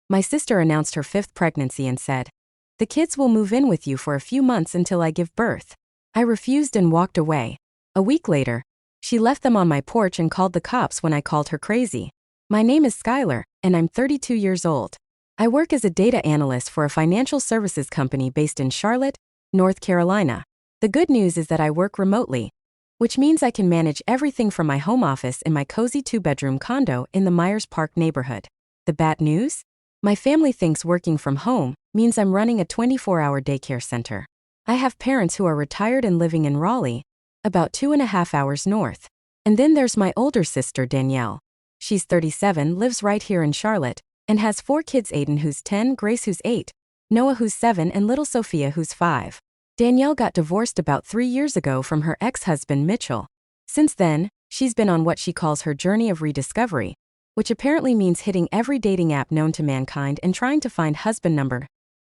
My sister announced her 5th pregnancy and said, "The kids will move in with you for a few months until I give birth." I refused and walked away. A week later, she left them on my porch and called the cops when I called her crazy. My name is Skyler, and I'm 32 years old. I work as a data analyst for a financial services company based in Charlotte, North Carolina. The good news is that I work remotely, which means I can manage everything from my home office in my cozy 2-bedroom condo in the Myers Park neighborhood. The bad news? My family thinks working from home means I'm running a 24-hour daycare center. I have parents who are retired and living in Raleigh, about 2.5 hours north. And then there's my older sister, Danielle. She's 37, lives right here in Charlotte, and has 4 kids: Aiden, who's 10, Grace, who's 8, Noah, who's 7, and little Sophia, who's 5. Danielle got divorced about 3 years ago from her ex-husband, Mitchell. Since then, she's been on what she calls her journey of rediscovery, which apparently means hitting every dating app known to mankind and trying to find husband number.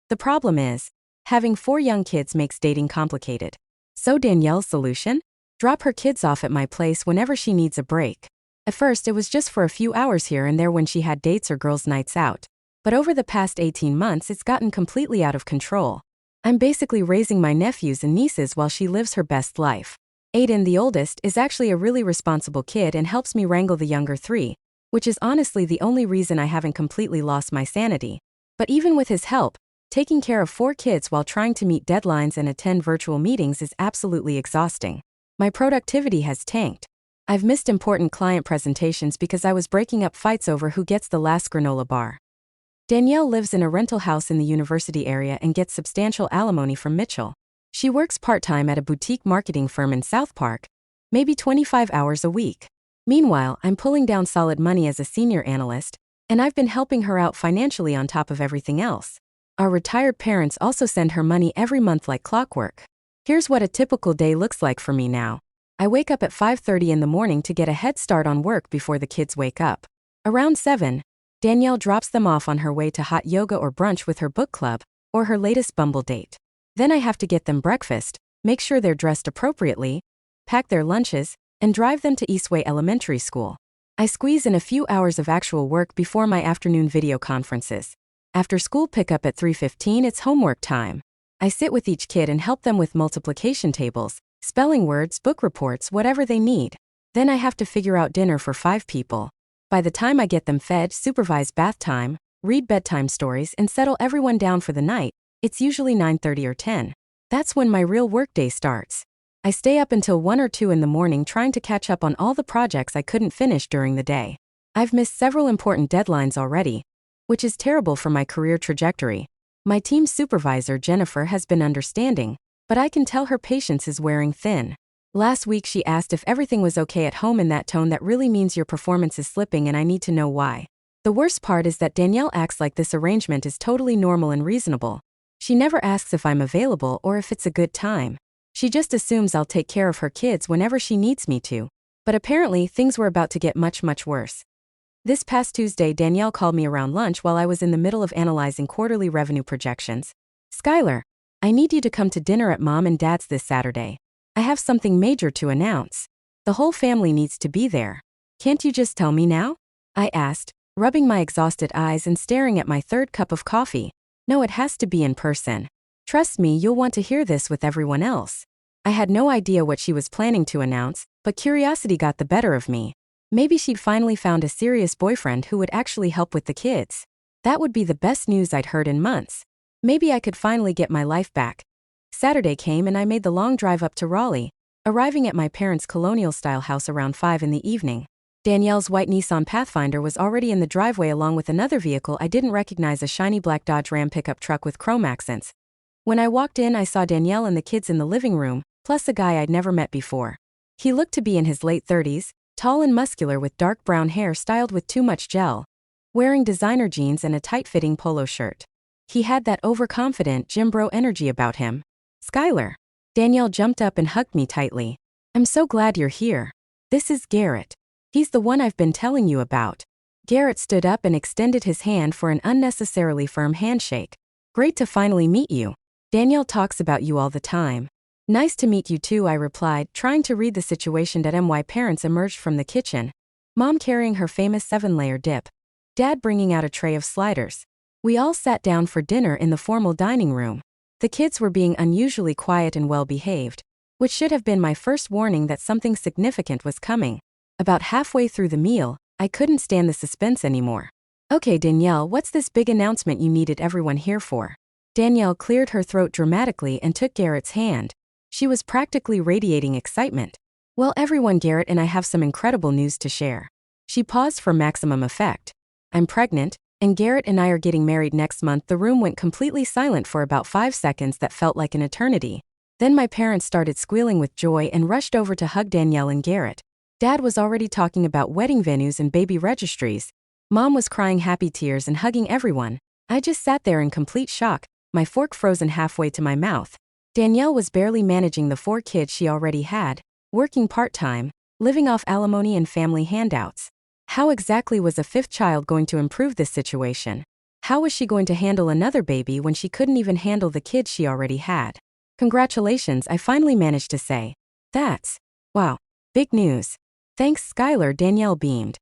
The problem is, having 4 young kids makes dating complicated. So Danielle's solution? Drop her kids off at my place whenever she needs a break. At first, it was just for a few hours here and there when she had dates or girls' nights out. But over the past 18 months, it's gotten completely out of control. I'm basically raising my nephews and nieces while she lives her best life. Aiden, the oldest, is actually a really responsible kid and helps me wrangle the younger 3, which is honestly the only reason I haven't completely lost my sanity. But even with his help, taking care of 4 kids while trying to meet deadlines and attend virtual meetings is absolutely exhausting. My productivity has tanked. I've missed important client presentations because I was breaking up fights over who gets the last granola bar. Danielle lives in a rental house in the university area and gets substantial alimony from Mitchell. She works part-time at a boutique marketing firm in South Park, maybe 25 hours a week. Meanwhile, I'm pulling down solid money as a senior analyst, and I've been helping her out financially on top of everything else. Our retired parents also send her money every month like clockwork. Here's what a typical day looks like for me now. I wake up at 5:30 in the morning to get a head start on work before the kids wake up. Around 7, Danielle drops them off on her way to hot yoga or brunch with her book club, or her latest Bumble date. Then I have to get them breakfast, make sure they're dressed appropriately, pack their lunches, and drive them to Eastway Elementary School. I squeeze in a few hours of actual work before my afternoon video conferences. After school pickup at 3:15, it's homework time. I sit with each kid and help them with multiplication tables, spelling words, book reports, whatever they need. Then I have to figure out dinner for 5 people. By the time I get them fed, supervise bath time, read bedtime stories, and settle everyone down for the night, it's usually 9:30 or 10. That's when my real workday starts. I stay up until 1 or 2 in the morning trying to catch up on all the projects I couldn't finish during the day. I've missed several important deadlines already, which is terrible for my career trajectory. My team supervisor, Jennifer, has been understanding, but I can tell her patience is wearing thin. Last week she asked if everything was okay at home in that tone that really means your performance is slipping and I need to know why. The worst part is that Danielle acts like this arrangement is totally normal and reasonable. She never asks if I'm available or if it's a good time. She just assumes I'll take care of her kids whenever she needs me to. But apparently things were about to get much, much worse. This past Tuesday, Danielle called me around lunch while I was in the middle of analyzing quarterly revenue projections. "Skyler, I need you to come to dinner at Mom and Dad's this Saturday. I have something major to announce. The whole family needs to be there. Can't you just tell me now?" I asked, rubbing my exhausted eyes and staring at my 3rd cup of coffee. "No, it has to be in person. Trust me, you'll want to hear this with everyone else." I had no idea what she was planning to announce, but curiosity got the better of me. Maybe she'd finally found a serious boyfriend who would actually help with the kids. That would be the best news I'd heard in months. Maybe I could finally get my life back. Saturday came and I made the long drive up to Raleigh, arriving at my parents' colonial-style house around 5 in the evening. Danielle's white Nissan Pathfinder was already in the driveway along with another vehicle I didn't recognize, a shiny black Dodge Ram pickup truck with chrome accents. When I walked in, I saw Danielle and the kids in the living room, plus a guy I'd never met before. He looked to be in his late 30s, tall and muscular with dark brown hair styled with too much gel, wearing designer jeans and a tight-fitting polo shirt. He had that overconfident gym bro energy about him. "Skyler." Danielle jumped up and hugged me tightly. "I'm so glad you're here. This is Garrett. He's the one I've been telling you about." Garrett stood up and extended his hand for an unnecessarily firm handshake. "Great to finally meet you. Danielle talks about you all the time." "Nice to meet you too," I replied, trying to read the situation. My parents emerged from the kitchen, Mom carrying her famous 7-layer dip, Dad bringing out a tray of sliders. We all sat down for dinner in the formal dining room. The kids were being unusually quiet and well-behaved, which should have been my first warning that something significant was coming. About halfway through the meal, I couldn't stand the suspense anymore. "Okay, Danielle, what's this big announcement you needed everyone here for?" Danielle cleared her throat dramatically and took Garrett's hand. She was practically radiating excitement. "Well, everyone, Garrett and I have some incredible news to share." She paused for maximum effect. "I'm pregnant, and Garrett and I are getting married next month." The room went completely silent for about 5 seconds that felt like an eternity. Then my parents started squealing with joy and rushed over to hug Danielle and Garrett. Dad was already talking about wedding venues and baby registries. Mom was crying happy tears and hugging everyone. I just sat there in complete shock, my fork frozen halfway to my mouth. Danielle was barely managing the 4 kids she already had, working part-time, living off alimony and family handouts. How exactly was a 5th child going to improve this situation? How was she going to handle another baby when she couldn't even handle the kids she already had? "Congratulations," I finally managed to say. "That's, wow, big news." "Thanks, Skyler," Danielle beamed.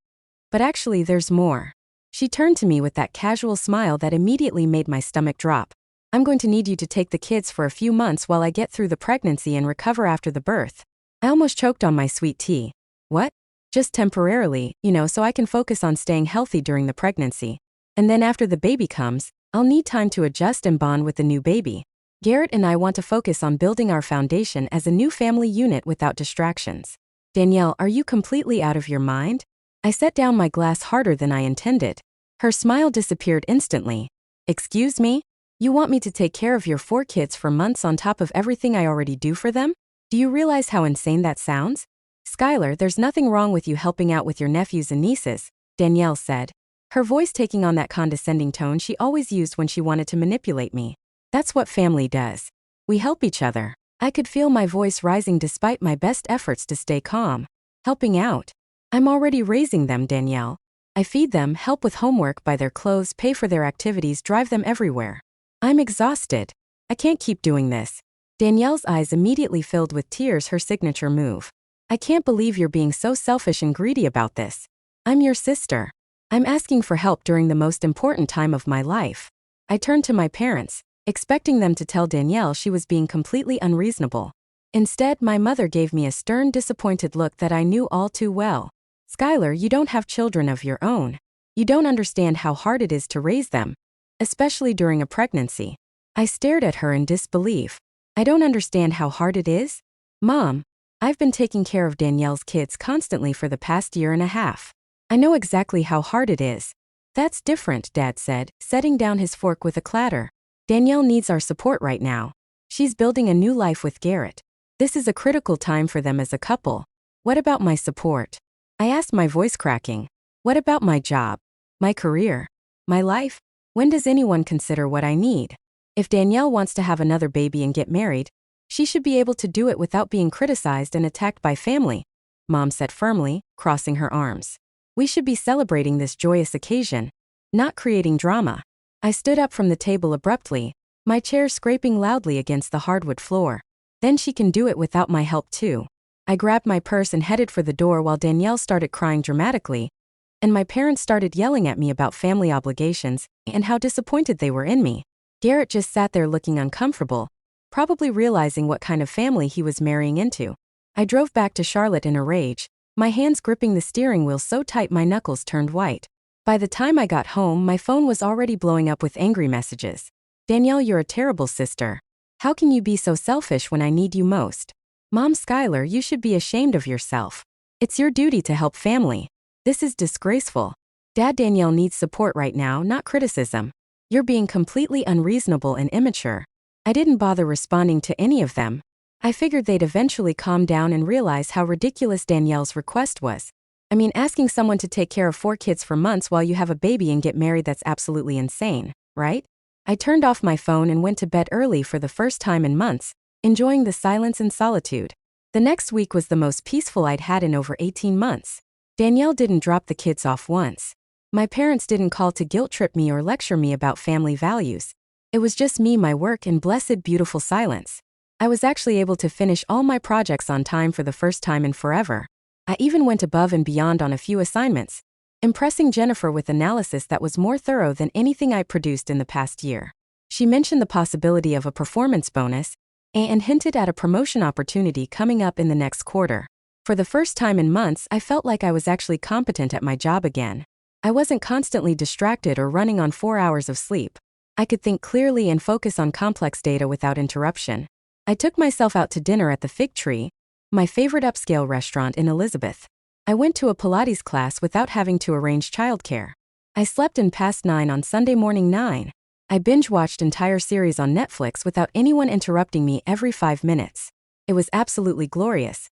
"But actually there's more." She turned to me with that casual smile that immediately made my stomach drop. "I'm going to need you to take the kids for a few months while I get through the pregnancy and recover after the birth." I almost choked on my sweet tea. "What?" "Just temporarily, so I can focus on staying healthy during the pregnancy. And then after the baby comes, I'll need time to adjust and bond with the new baby. Garrett and I want to focus on building our foundation as a new family unit without distractions." "Danielle, are you completely out of your mind?" I set down my glass harder than I intended. Her smile disappeared instantly. "Excuse me? You want me to take care of your 4 kids for months on top of everything I already do for them? Do you realize how insane that sounds?" "Skyler, there's nothing wrong with you helping out with your nephews and nieces," Danielle said, her voice taking on that condescending tone she always used when she wanted to manipulate me. "That's what family does. We help each other." I could feel my voice rising despite my best efforts to stay calm. "Helping out? I'm already raising them, Danielle. I feed them, help with homework, buy their clothes, pay for their activities, drive them everywhere. I'm exhausted. I can't keep doing this." Danielle's eyes immediately filled with tears, her signature move. "I can't believe you're being so selfish and greedy about this. I'm your sister. I'm asking for help during the most important time of my life." I turned to my parents, expecting them to tell Danielle she was being completely unreasonable. Instead, my mother gave me a stern, disappointed look that I knew all too well. "Skyler, you don't have children of your own. You don't understand how hard it is to raise them, especially during a pregnancy." I stared at her in disbelief. "I don't understand how hard it is? Mom, I've been taking care of Danielle's kids constantly for the past 1.5 years. I know exactly how hard it is." "That's different," Dad said, setting down his fork with a clatter. "Danielle needs our support right now. She's building a new life with Garrett. This is a critical time for them as a couple." "What about my support?" I asked, my voice cracking. "What about my job? My career? My life? When does anyone consider what I need? If Danielle wants to have another baby and get married, she should be able to do it without being criticized and attacked by family," Mom said firmly, crossing her arms. "We should be celebrating this joyous occasion, not creating drama." I stood up from the table abruptly, my chair scraping loudly against the hardwood floor. "Then she can do it without my help too." I grabbed my purse and headed for the door while Danielle started crying dramatically, and my parents started yelling at me about family obligations and how disappointed they were in me. Garrett just sat there looking uncomfortable, probably realizing what kind of family he was marrying into. I drove back to Charlotte in a rage, my hands gripping the steering wheel so tight my knuckles turned white. By the time I got home, my phone was already blowing up with angry messages. "Danielle, you're a terrible sister. How can you be so selfish when I need you most? Mom, Skyler, you should be ashamed of yourself. It's your duty to help family. This is disgraceful. Dad, Danielle needs support right now, not criticism. You're being completely unreasonable and immature." I didn't bother responding to any of them. I figured they'd eventually calm down and realize how ridiculous Danielle's request was. I mean, asking someone to take care of 4 kids for months while you have a baby and get married, that's absolutely insane, right? I turned off my phone and went to bed early for the first time in months, enjoying the silence and solitude. The next week was the most peaceful I'd had in over 18 months. Danielle didn't drop the kids off once. My parents didn't call to guilt-trip me or lecture me about family values. It was just me, my work, and blessed, beautiful silence. I was actually able to finish all my projects on time for the first time in forever. I even went above and beyond on a few assignments, impressing Jennifer with analysis that was more thorough than anything I produced in the past year. She mentioned the possibility of a performance bonus and hinted at a promotion opportunity coming up in the next quarter. For the first time in months, I felt like I was actually competent at my job again. I wasn't constantly distracted or running on 4 hours of sleep. I could think clearly and focus on complex data without interruption. I took myself out to dinner at the Fig Tree, my favorite upscale restaurant in Elizabeth. I went to a Pilates class without having to arrange childcare. I slept in past 9 on Sunday morning 9. I binge-watched entire series on Netflix without anyone interrupting me every 5 minutes. It was absolutely glorious.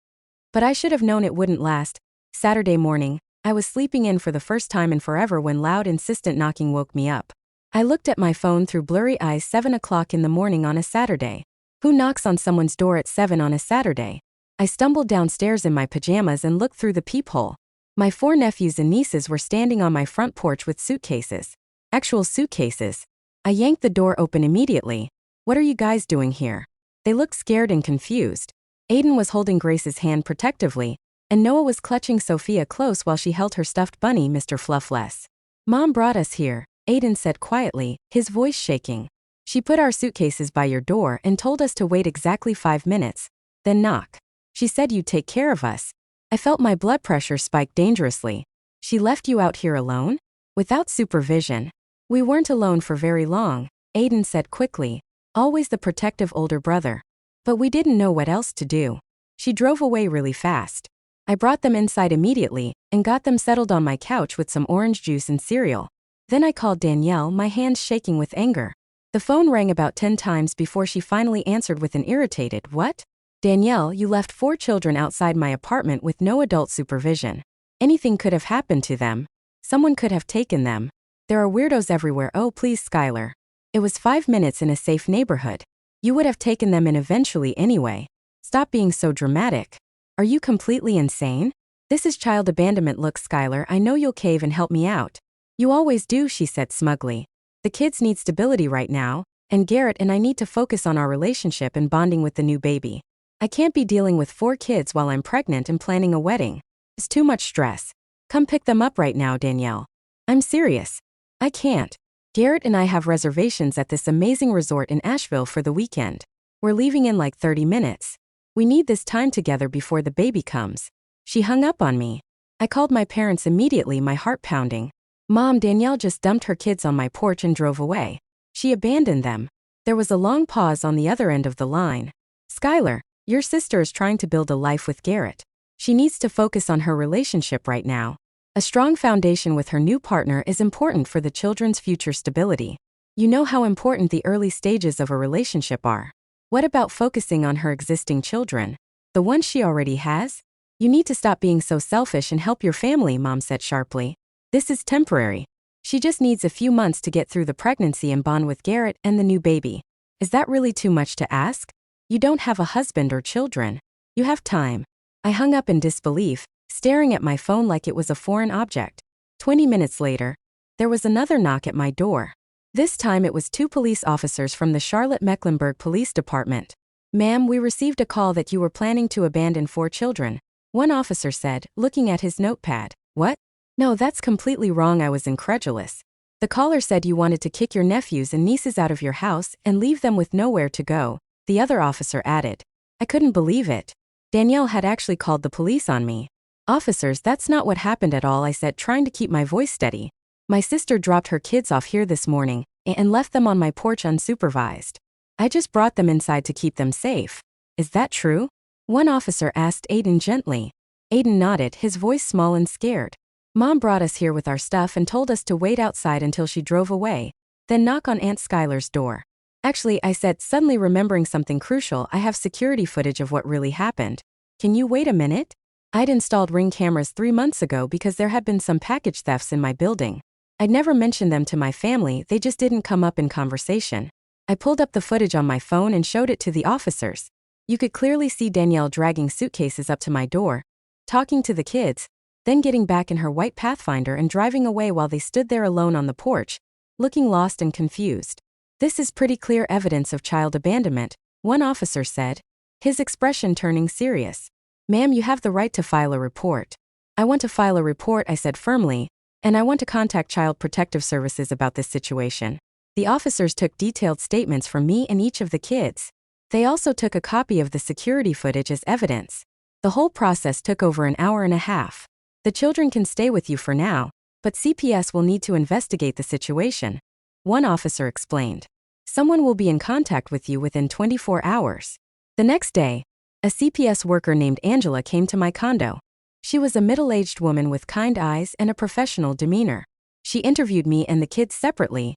But I should have known it wouldn't last. Saturday morning, I was sleeping in for the first time in forever when loud, insistent knocking woke me up. I looked at my phone through blurry eyes. 7 o'clock in the morning on a Saturday. Who knocks on someone's door at 7 on a Saturday? I stumbled downstairs in my pajamas and looked through the peephole. My 4 nephews and nieces were standing on my front porch with suitcases. Actual suitcases. I yanked the door open immediately. What are you guys doing here? They looked scared and confused. Aiden was holding Grace's hand protectively, and Noah was clutching Sophia close while she held her stuffed bunny, Mr. Fluffless. Mom brought us here, Aiden said quietly, his voice shaking. She put our suitcases by your door and told us to wait exactly 5 minutes, then knock. She said you'd take care of us. I felt my blood pressure spike dangerously. She left you out here alone? Without supervision. We weren't alone for very long, Aiden said quickly, always the protective older brother. But we didn't know what else to do. She drove away really fast. I brought them inside immediately and got them settled on my couch with some orange juice and cereal. Then I called Danielle, my hands shaking with anger. The phone rang about 10 times before she finally answered with an irritated, "What? Danielle, you left 4 children outside my apartment with no adult supervision. Anything could have happened to them. Someone could have taken them. There are weirdos everywhere. Oh, please, Skyler. It was 5 minutes in a safe neighborhood. You would have taken them in eventually anyway. Stop being so dramatic. Are you completely insane? This is child abandonment. Look, Skyler, I know you'll cave and help me out. You always do, she said smugly. The kids need stability right now, and Garrett and I need to focus on our relationship and bonding with the new baby. I can't be dealing with 4 kids while I'm pregnant and planning a wedding. It's too much stress. Come pick them up right now, Danielle. I'm serious. I can't. Garrett and I have reservations at this amazing resort in Asheville for the weekend. We're leaving in like 30 minutes. We need this time together before the baby comes. She hung up on me. I called my parents immediately, my heart pounding. Mom, Danielle just dumped her kids on my porch and drove away. She abandoned them. There was a long pause on the other end of the line. Skyler, your sister is trying to build a life with Garrett. She needs to focus on her relationship right now. A strong foundation with her new partner is important for the children's future stability. You know how important the early stages of a relationship are. What about focusing on her existing children? The ones she already has? You need to stop being so selfish and help your family, Mom said sharply. This is temporary. She just needs a few months to get through the pregnancy and bond with Garrett and the new baby. Is that really too much to ask? You don't have a husband or children. You have time. I hung up in disbelief, staring at my phone like it was a foreign object. 20 minutes later, there was another knock at my door. This time it was 2 police officers from the Charlotte-Mecklenburg Police Department. Ma'am, we received a call that you were planning to abandon 4 children. One officer said, looking at his notepad. What? No, that's completely wrong. I was incredulous. The caller said you wanted to kick your nephews and nieces out of your house and leave them with nowhere to go, the other officer added. I couldn't believe it. Danielle had actually called the police on me. Officers, that's not what happened at all, I said, trying to keep my voice steady. My sister dropped her kids off here this morning and left them on my porch unsupervised. I just brought them inside to keep them safe. Is that true? One officer asked Aiden gently. Aiden nodded, his voice small and scared. Mom brought us here with our stuff and told us to wait outside until she drove away, then knock on Aunt Skyler's door. Actually, I said, suddenly remembering something crucial, I have security footage of what really happened. Can you wait a minute? I'd installed Ring cameras 3 months ago because there had been some package thefts in my building. I'd never mentioned them to my family, they just didn't come up in conversation. I pulled up the footage on my phone and showed it to the officers. You could clearly see Danielle dragging suitcases up to my door, talking to the kids, then getting back in her white Pathfinder and driving away while they stood there alone on the porch, looking lost and confused. This is pretty clear evidence of child abandonment, one officer said, his expression turning serious. Ma'am, you have the right to file a report. I want to file a report, I said firmly, and I want to contact Child Protective Services about this situation. The officers took detailed statements from me and each of the kids. They also took a copy of the security footage as evidence. The whole process took over an hour and a half. The children can stay with you for now, but CPS will need to investigate the situation. One officer explained. Someone will be in contact with you within 24 hours. The next day, a CPS worker named Angela came to my condo. She was a middle-aged woman with kind eyes and a professional demeanor. She interviewed me and the kids separately,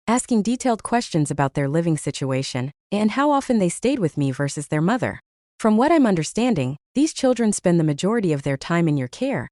asking detailed questions about their living situation and how often they stayed with me versus their mother. From what I'm understanding, these children spend the majority of their time in your care,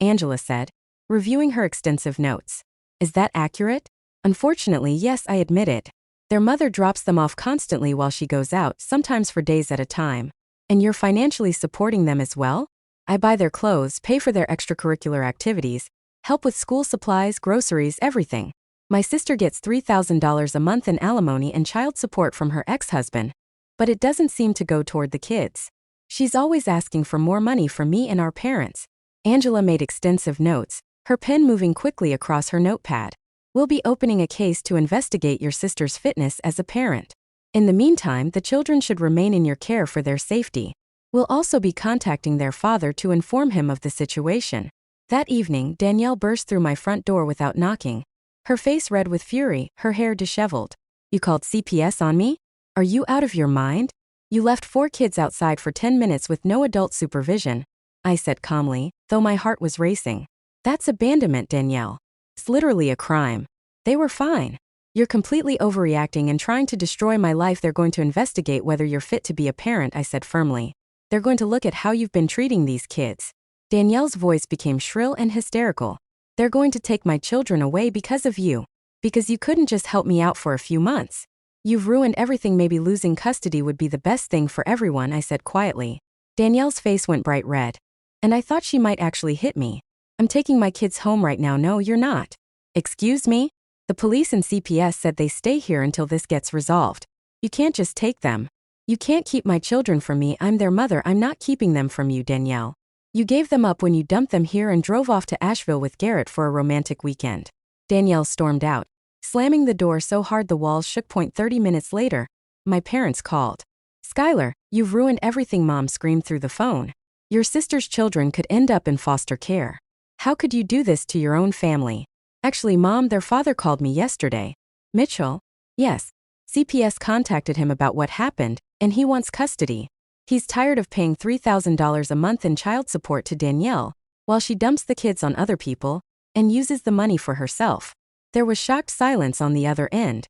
Angela said, reviewing her extensive notes. Is that accurate? Unfortunately, yes, I admit it. Their mother drops them off constantly while she goes out, sometimes for days at a time. And you're financially supporting them as well? I buy their clothes, pay for their extracurricular activities, help with school supplies, groceries, everything. My sister gets $3,000 a month in alimony and child support from her ex-husband, but it doesn't seem to go toward the kids. She's always asking for more money from me and our parents. Angela made extensive notes, her pen moving quickly across her notepad. We'll be opening a case to investigate your sister's fitness as a parent. In the meantime, the children should remain in your care for their safety. We'll also be contacting their father to inform him of the situation. That evening, Danielle burst through my front door without knocking. Her face red with fury, her hair disheveled. You called CPS on me? Are you out of your mind? You left 4 kids outside for 10 minutes with no adult supervision, I said calmly, though my heart was racing. That's abandonment, Danielle. It's literally a crime. They were fine. You're completely overreacting and trying to destroy my life. They're going to investigate whether you're fit to be a parent, I said firmly. They're going to look at how you've been treating these kids. Danielle's voice became shrill and hysterical. They're going to take my children away because of you. Because you couldn't just help me out for a few months. You've ruined everything. Maybe losing custody would be the best thing for everyone, I said quietly. Danielle's face went bright red. And I thought she might actually hit me. I'm taking my kids home right now. No, you're not. Excuse me? The police and CPS said they stay here until this gets resolved. You can't just take them. You can't keep my children from me. I'm their mother. I'm not keeping them from you, Danielle. You gave them up when you dumped them here and drove off to Asheville with Garrett for a romantic weekend. Danielle stormed out, slamming the door so hard the walls shook. 30 minutes later, my parents called. Skyler, you've ruined everything, Mom screamed through the phone. Your sister's children could end up in foster care. How could you do this to your own family? Actually, Mom, their father called me yesterday. Mitchell? Yes. CPS contacted him about what happened, and he wants custody. He's tired of paying $3,000 a month in child support to Danielle, while she dumps the kids on other people, and uses the money for herself. There was shocked silence on the other end.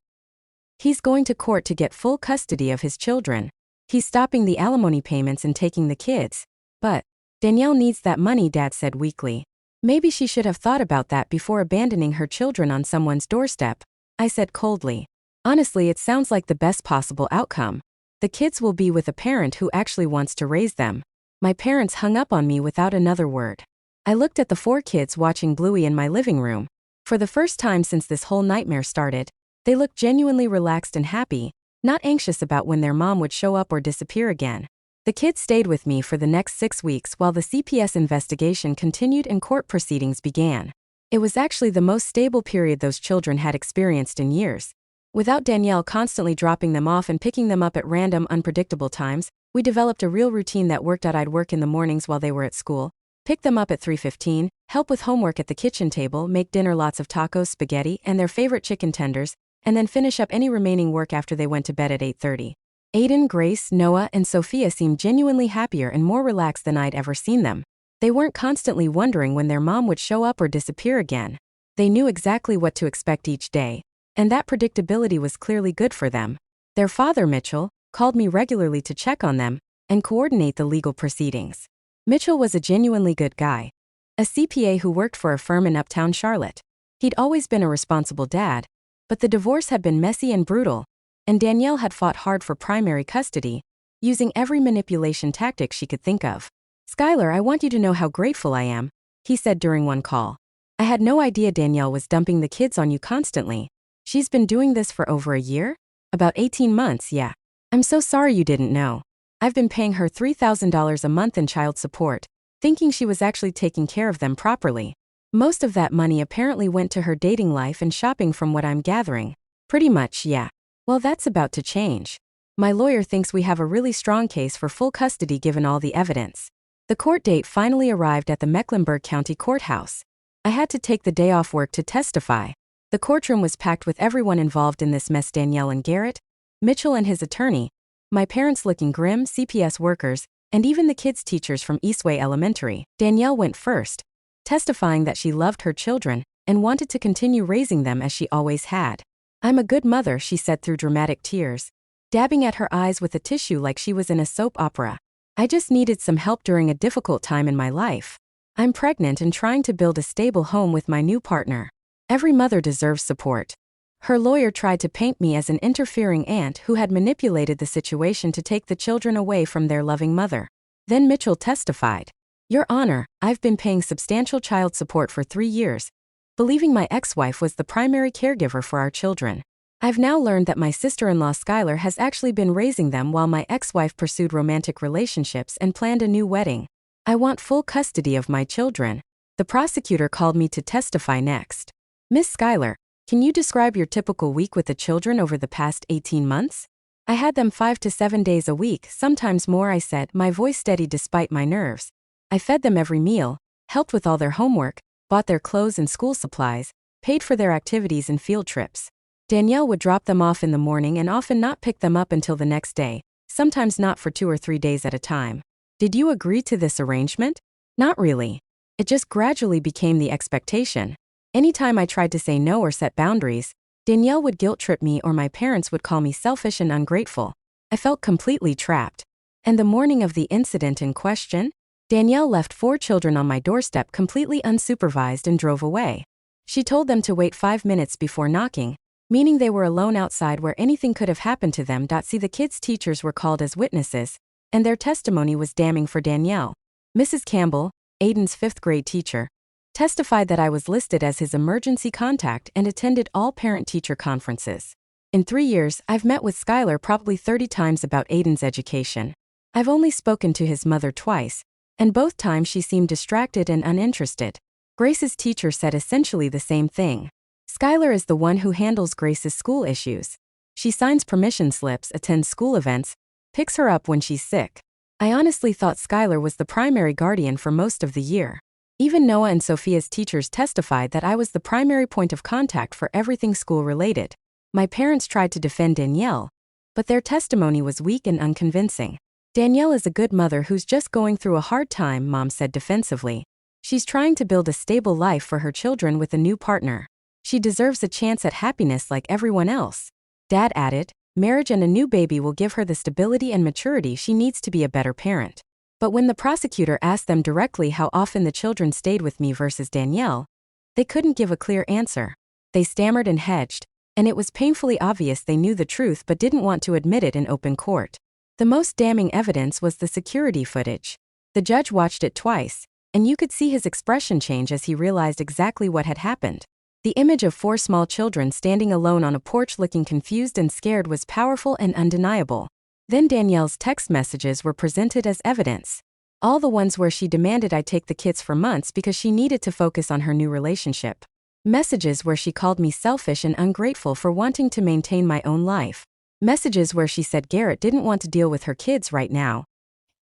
He's going to court to get full custody of his children. He's stopping the alimony payments and taking the kids. But Danielle needs that money, Dad said weakly. Maybe she should have thought about that before abandoning her children on someone's doorstep, I said coldly. Honestly, it sounds like the best possible outcome. The kids will be with a parent who actually wants to raise them. My parents hung up on me without another word. I looked at the 4 kids watching Bluey in my living room. For the first time since this whole nightmare started, they looked genuinely relaxed and happy, not anxious about when their mom would show up or disappear again. The kids stayed with me for the next 6 weeks while the CPS investigation continued and court proceedings began. It was actually the most stable period those children had experienced in years. Without Danielle constantly dropping them off and picking them up at random, unpredictable times, we developed a real routine that worked out. I'd work in the mornings while they were at school, pick them up at 3:15, help with homework at the kitchen table, make dinner, lots of tacos, spaghetti, and their favorite chicken tenders, and then finish up any remaining work after they went to bed at 8:30. Aiden, Grace, Noah, and Sophia seemed genuinely happier and more relaxed than I'd ever seen them. They weren't constantly wondering when their mom would show up or disappear again. They knew exactly what to expect each day, and that predictability was clearly good for them. Their father, Mitchell, called me regularly to check on them and coordinate the legal proceedings. Mitchell was a genuinely good guy, a CPA who worked for a firm in uptown Charlotte. He'd always been a responsible dad, but the divorce had been messy and brutal, and Danielle had fought hard for primary custody, using every manipulation tactic she could think of. Skyler, I want you to know how grateful I am, he said during one call. I had no idea Danielle was dumping the kids on you constantly. She's been doing this for over a year? About 18 months, yeah. I'm so sorry you didn't know. I've been paying her $3,000 a month in child support, thinking she was actually taking care of them properly. Most of that money apparently went to her dating life and shopping from what I'm gathering. Pretty much, yeah. Well, that's about to change. My lawyer thinks we have a really strong case for full custody given all the evidence. The court date finally arrived at the Mecklenburg County Courthouse. I had to take the day off work to testify. The courtroom was packed with everyone involved in this mess: Danielle and Garrett, Mitchell and his attorney, my parents looking grim, CPS workers, and even the kids' teachers from Eastway Elementary. Danielle went first, testifying that she loved her children and wanted to continue raising them as she always had. "I'm a good mother," she said through dramatic tears, dabbing at her eyes with a tissue like she was in a soap opera. "I just needed some help during a difficult time in my life. I'm pregnant and trying to build a stable home with my new partner. Every mother deserves support." Her lawyer tried to paint me as an interfering aunt who had manipulated the situation to take the children away from their loving mother. Then Mitchell testified. "Your Honor, I've been paying substantial child support for 3 years, believing my ex-wife was the primary caregiver for our children. I've now learned that my sister-in-law Skyler has actually been raising them while my ex-wife pursued romantic relationships and planned a new wedding. I want full custody of my children." The prosecutor called me to testify next. "Miss Skyler, can you describe your typical week with the children over the past 18 months? I had them 5 to 7 days a week, sometimes more," I said, my voice steady despite my nerves. "I fed them every meal, helped with all their homework, bought their clothes and school supplies, paid for their activities and field trips. Danielle would drop them off in the morning and often not pick them up until the next day, sometimes not for 2 or 3 days at a time. Did you agree to this arrangement?" "Not really. It just gradually became the expectation. Anytime I tried to say no or set boundaries, Danielle would guilt-trip me or my parents would call me selfish and ungrateful. I felt completely trapped." And the morning of the incident in question, Danielle left 4 children on my doorstep completely unsupervised and drove away. She told them to wait 5 minutes before knocking, meaning they were alone outside where anything could have happened to them. See, the kids' teachers were called as witnesses, and their testimony was damning for Danielle. Mrs. Campbell, Aiden's 5th grade teacher, testified that I was listed as his emergency contact and attended all parent-teacher conferences. "In 3 years, I've met with Skyler probably 30 times about Aiden's education. I've only spoken to his mother twice, and both times she seemed distracted and uninterested." Grace's teacher said essentially the same thing. "Skyler is the one who handles Grace's school issues. She signs permission slips, attends school events, picks her up when she's sick. I honestly thought Skyler was the primary guardian for most of the year." Even Noah and Sophia's teachers testified that I was the primary point of contact for everything school-related. My parents tried to defend Danielle, but their testimony was weak and unconvincing. "Danielle is a good mother who's just going through a hard time," Mom said defensively. "She's trying to build a stable life for her children with a new partner. She deserves a chance at happiness like everyone else." Dad added, "Marriage and a new baby will give her the stability and maturity she needs to be a better parent." But when the prosecutor asked them directly how often the children stayed with me versus Danielle, they couldn't give a clear answer. They stammered and hedged, and it was painfully obvious they knew the truth but didn't want to admit it in open court. The most damning evidence was the security footage. The judge watched it twice, and you could see his expression change as he realized exactly what had happened. The image of 4 small children standing alone on a porch looking confused and scared was powerful and undeniable. Then Danielle's text messages were presented as evidence. All the ones where she demanded I take the kids for months because she needed to focus on her new relationship. Messages where she called me selfish and ungrateful for wanting to maintain my own life. Messages where she said Garrett didn't want to deal with her kids right now,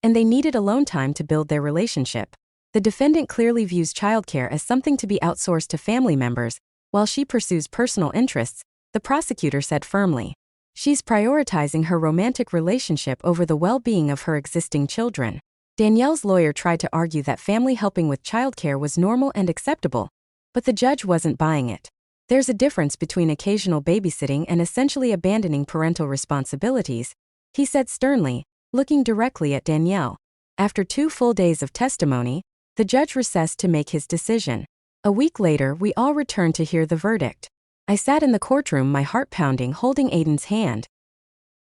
and they needed alone time to build their relationship. The defendant clearly views childcare as something to be outsourced to family members, while she pursues personal interests, the prosecutor said firmly. She's prioritizing her romantic relationship over the well-being of her existing children. Danielle's lawyer tried to argue that family helping with childcare was normal and acceptable, but the judge wasn't buying it. There's a difference between occasional babysitting and essentially abandoning parental responsibilities, he said sternly, looking directly at Danielle. After 2 full days of testimony, the judge recessed to make his decision. A week later, we all returned to hear the verdict. I sat in the courtroom, my heart pounding, holding Aiden's hand.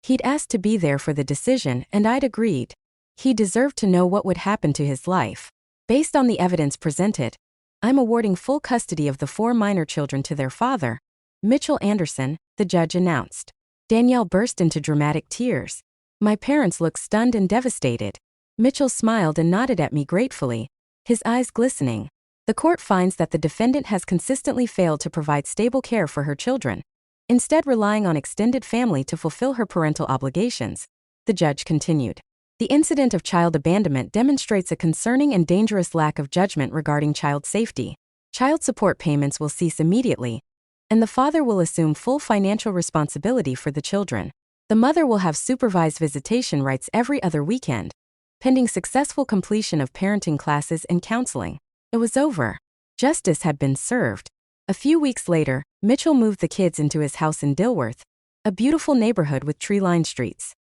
He'd asked to be there for the decision, and I'd agreed. He deserved to know what would happen to his life. Based on the evidence presented, I'm awarding full custody of the 4 minor children to their father, Mitchell Anderson, the judge announced. Danielle burst into dramatic tears. My parents looked stunned and devastated. Mitchell smiled and nodded at me gratefully, his eyes glistening. The court finds that the defendant has consistently failed to provide stable care for her children, instead relying on extended family to fulfill her parental obligations. The judge continued. The incident of child abandonment demonstrates a concerning and dangerous lack of judgment regarding child safety. Child support payments will cease immediately, and the father will assume full financial responsibility for the children. The mother will have supervised visitation rights every other weekend, pending successful completion of parenting classes and counseling. It was over. Justice had been served. A few weeks later, Mitchell moved the kids into his house in Dilworth, a beautiful neighborhood with tree-lined streets.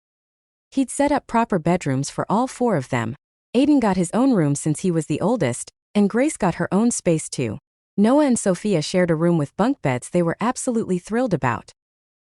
He'd set up proper bedrooms for all 4 of them. Aiden got his own room since he was the oldest, and Grace got her own space too. Noah and Sophia shared a room with bunk beds they were absolutely thrilled about.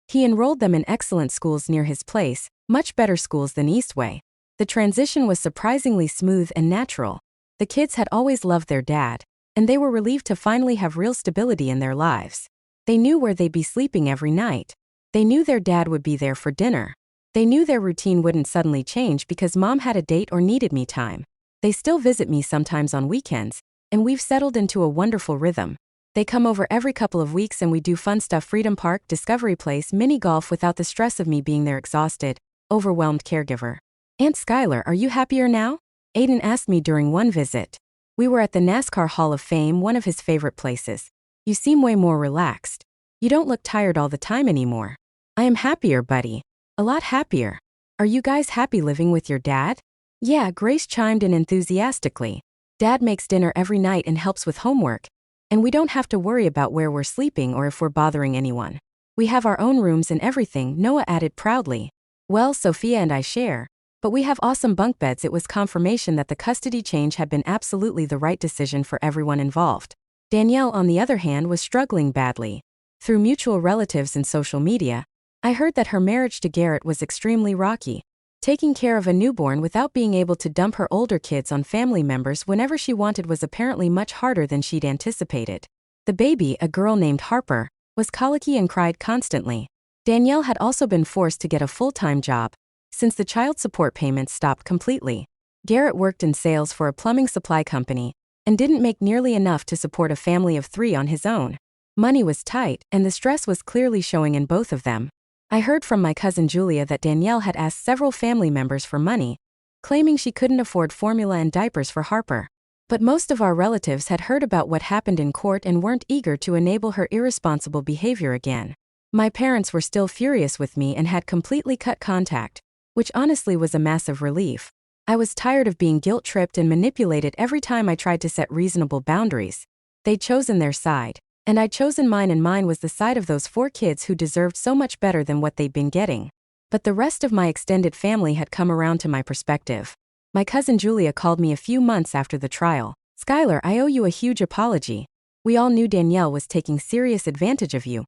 He enrolled them in excellent schools near his place, much better schools than Eastway. The transition was surprisingly smooth and natural. The kids had always loved their dad, and they were relieved to finally have real stability in their lives. They knew where they'd be sleeping every night. They knew their dad would be there for dinner. They knew their routine wouldn't suddenly change because mom had a date or needed me time. They still visit me sometimes on weekends, and we've settled into a wonderful rhythm. They come over every couple of weeks and we do fun stuff: Freedom Park, Discovery Place, mini golf, without the stress of me being their exhausted, overwhelmed caregiver. Aunt Skyler, are you happier now? Aiden asked me during one visit. We were at the NASCAR Hall of Fame, one of his favorite places. You seem way more relaxed. You don't look tired all the time anymore. I am happier, buddy. A lot happier. Are you guys happy living with your dad? Yeah, Grace chimed in enthusiastically. Dad makes dinner every night and helps with homework, and we don't have to worry about where we're sleeping or if we're bothering anyone. We have our own rooms and everything, Noah added proudly. Well, Sophia and I share, but we have awesome bunk beds. It was confirmation that the custody change had been absolutely the right decision for everyone involved. Danielle, on the other hand, was struggling badly. Through mutual relatives and social media, I heard that her marriage to Garrett was extremely rocky. Taking care of a newborn without being able to dump her older kids on family members whenever she wanted was apparently much harder than she'd anticipated. The baby, a girl named Harper, was colicky and cried constantly. Danielle had also been forced to get a full-time job, since the child support payments stopped completely. Garrett worked in sales for a plumbing supply company, and didn't make nearly enough to support a family of 3 on his own. Money was tight, and the stress was clearly showing in both of them. I heard from my cousin Julia that Danielle had asked several family members for money, claiming she couldn't afford formula and diapers for Harper. But most of our relatives had heard about what happened in court and weren't eager to enable her irresponsible behavior again. My parents were still furious with me and had completely cut contact, which honestly was a massive relief. I was tired of being guilt-tripped and manipulated every time I tried to set reasonable boundaries. They'd chosen their side, and I'd chosen mine, and mine was the side of those 4 kids who deserved so much better than what they'd been getting. But the rest of my extended family had come around to my perspective. My cousin Julia called me a few months after the trial. Skyler, I owe you a huge apology. We all knew Danielle was taking serious advantage of you,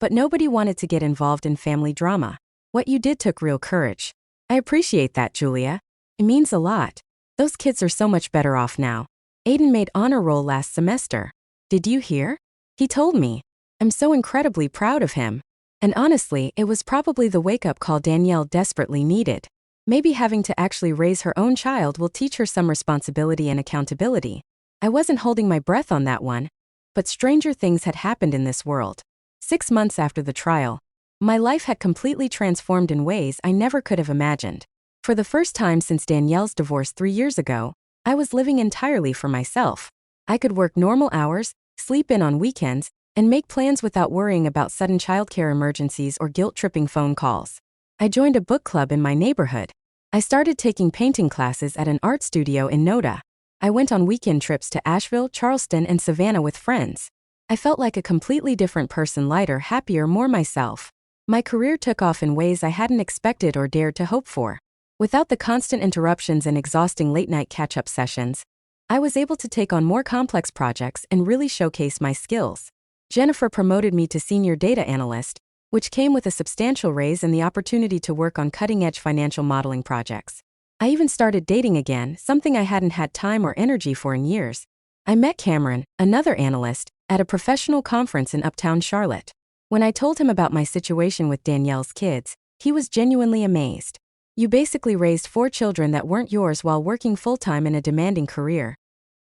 but nobody wanted to get involved in family drama. What you did took real courage. I appreciate that, Julia. It means a lot. Those kids are so much better off now. Aiden made honor roll last semester. Did you hear? He told me. I'm so incredibly proud of him. And honestly, it was probably the wake-up call Danielle desperately needed. Maybe having to actually raise her own child will teach her some responsibility and accountability. I wasn't holding my breath on that one, but stranger things had happened in this world. 6 months after the trial, my life had completely transformed in ways I never could have imagined. For the first time since Danielle's divorce 3 years ago, I was living entirely for myself. I could work normal hours, sleep in on weekends, and make plans without worrying about sudden childcare emergencies or guilt-tripping phone calls. I joined a book club in my neighborhood. I started taking painting classes at an art studio in Noda. I went on weekend trips to Asheville, Charleston, and Savannah with friends. I felt like a completely different person, lighter, happier, more myself. My career took off in ways I hadn't expected or dared to hope for. Without the constant interruptions and exhausting late-night catch-up sessions, I was able to take on more complex projects and really showcase my skills. Jennifer promoted me to senior data analyst, which came with a substantial raise and the opportunity to work on cutting-edge financial modeling projects. I even started dating again, something I hadn't had time or energy for in years. I met Cameron, another analyst, at a professional conference in Uptown Charlotte. When I told him about my situation with Danielle's kids, he was genuinely amazed. You basically raised 4 children that weren't yours while working full-time in a demanding career.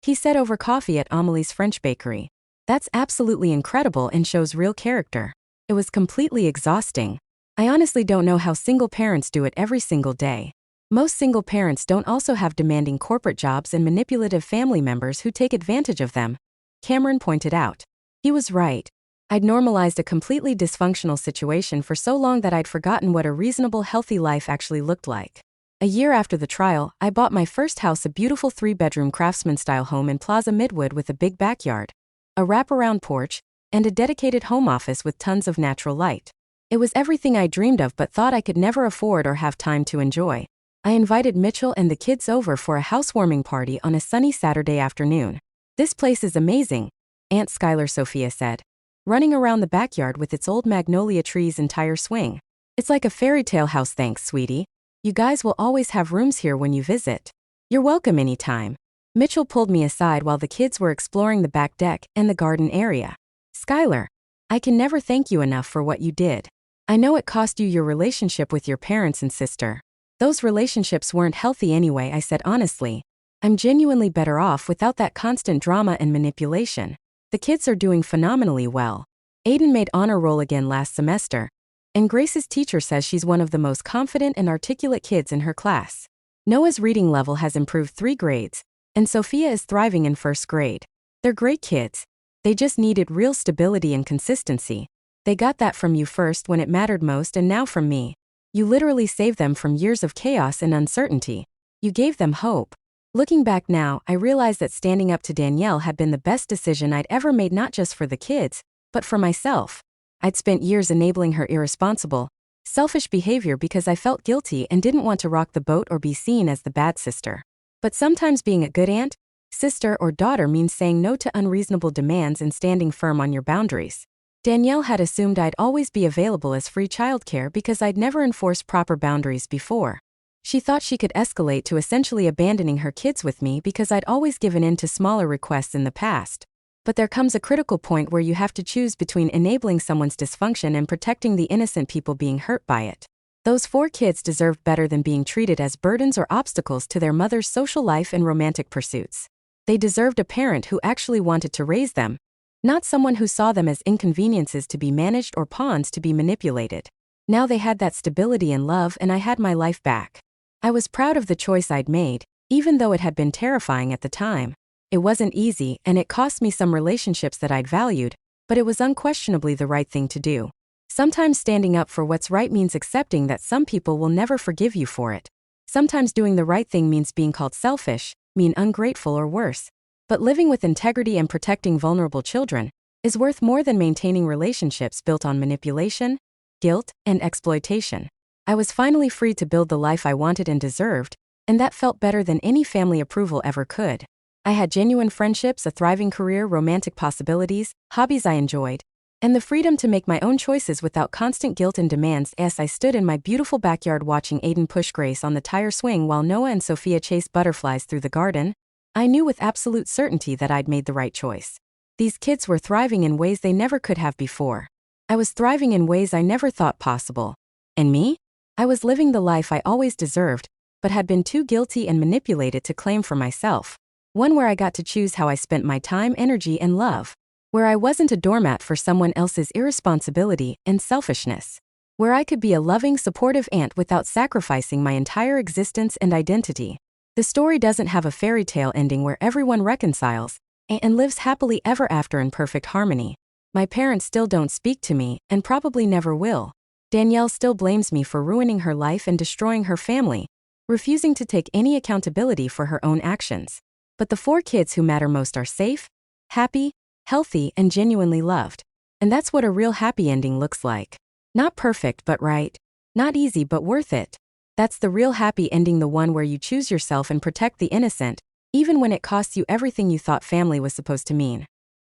he said over coffee at Amelie's French bakery. That's absolutely incredible and shows real character. It was completely exhausting. I honestly don't know how single parents do it every single day. Most single parents don't also have demanding corporate jobs and manipulative family members who take advantage of them, Cameron pointed out. He was right. I'd normalized a completely dysfunctional situation for so long that I'd forgotten what a reasonable, healthy life actually looked like. A year after the trial, I bought my first house, a beautiful 3-bedroom craftsman-style home in Plaza Midwood with a big backyard, a wraparound porch, and a dedicated home office with tons of natural light. It was everything I dreamed of but thought I could never afford or have time to enjoy. I invited Mitchell and the kids over for a housewarming party on a sunny Saturday afternoon. This place is amazing, Aunt Skyler Sophia said, running around the backyard with its old magnolia trees in tire swing. It's like a fairy tale house, thanks, sweetie. You guys will always have rooms here when you visit. You're welcome anytime. Mitchell pulled me aside while the kids were exploring the back deck and the garden area. Skyler, I can never thank you enough for what you did. I know it cost you your relationship with your parents and sister. Those relationships weren't healthy anyway, I said honestly. I'm genuinely better off without that constant drama and manipulation. The kids are doing phenomenally well. Aiden made honor roll again last semester, and Grace's teacher says she's one of the most confident and articulate kids in her class. Noah's reading level has improved 3 grades, and Sophia is thriving in 1st grade. They're great kids. They just needed real stability and consistency. They got that from you first when it mattered most, and now from me. You literally saved them from years of chaos and uncertainty. You gave them hope. Looking back now, I realize that standing up to Danielle had been the best decision I'd ever made, not just for the kids, but for myself. I'd spent years enabling her irresponsible, selfish behavior because I felt guilty and didn't want to rock the boat or be seen as the bad sister. But sometimes being a good aunt, sister, or daughter means saying no to unreasonable demands and standing firm on your boundaries. Danielle had assumed I'd always be available as free childcare because I'd never enforced proper boundaries before. She thought she could escalate to essentially abandoning her kids with me because I'd always given in to smaller requests in the past. But there comes a critical point where you have to choose between enabling someone's dysfunction and protecting the innocent people being hurt by it. Those 4 kids deserved better than being treated as burdens or obstacles to their mother's social life and romantic pursuits. They deserved a parent who actually wanted to raise them, not someone who saw them as inconveniences to be managed or pawns to be manipulated. Now they had that stability and love, and I had my life back. I was proud of the choice I'd made, even though it had been terrifying at the time. It wasn't easy, and it cost me some relationships that I'd valued, but it was unquestionably the right thing to do. Sometimes standing up for what's right means accepting that some people will never forgive you for it. Sometimes doing the right thing means being called selfish, mean, ungrateful, or worse. But living with integrity and protecting vulnerable children is worth more than maintaining relationships built on manipulation, guilt, and exploitation. I was finally free to build the life I wanted and deserved, and that felt better than any family approval ever could. I had genuine friendships, a thriving career, romantic possibilities, hobbies I enjoyed, and the freedom to make my own choices without constant guilt and demands. As I stood in my beautiful backyard watching Aiden push Grace on the tire swing while Noah and Sophia chased butterflies through the garden, I knew with absolute certainty that I'd made the right choice. These kids were thriving in ways they never could have before. I was thriving in ways I never thought possible. And me? I was living the life I always deserved, but had been too guilty and manipulated to claim for myself. One where I got to choose how I spent my time, energy, and love. Where I wasn't a doormat for someone else's irresponsibility and selfishness. Where I could be a loving, supportive aunt without sacrificing my entire existence and identity. The story doesn't have a fairy tale ending where everyone reconciles and lives happily ever after in perfect harmony. My parents still don't speak to me, and probably never will. Danielle still blames me for ruining her life and destroying her family, refusing to take any accountability for her own actions. But the 4 kids who matter most are safe, happy, healthy, and genuinely loved. And that's what a real happy ending looks like. Not perfect but right. Not easy but worth it. That's the real happy ending, the one where you choose yourself and protect the innocent, even when it costs you everything you thought family was supposed to mean.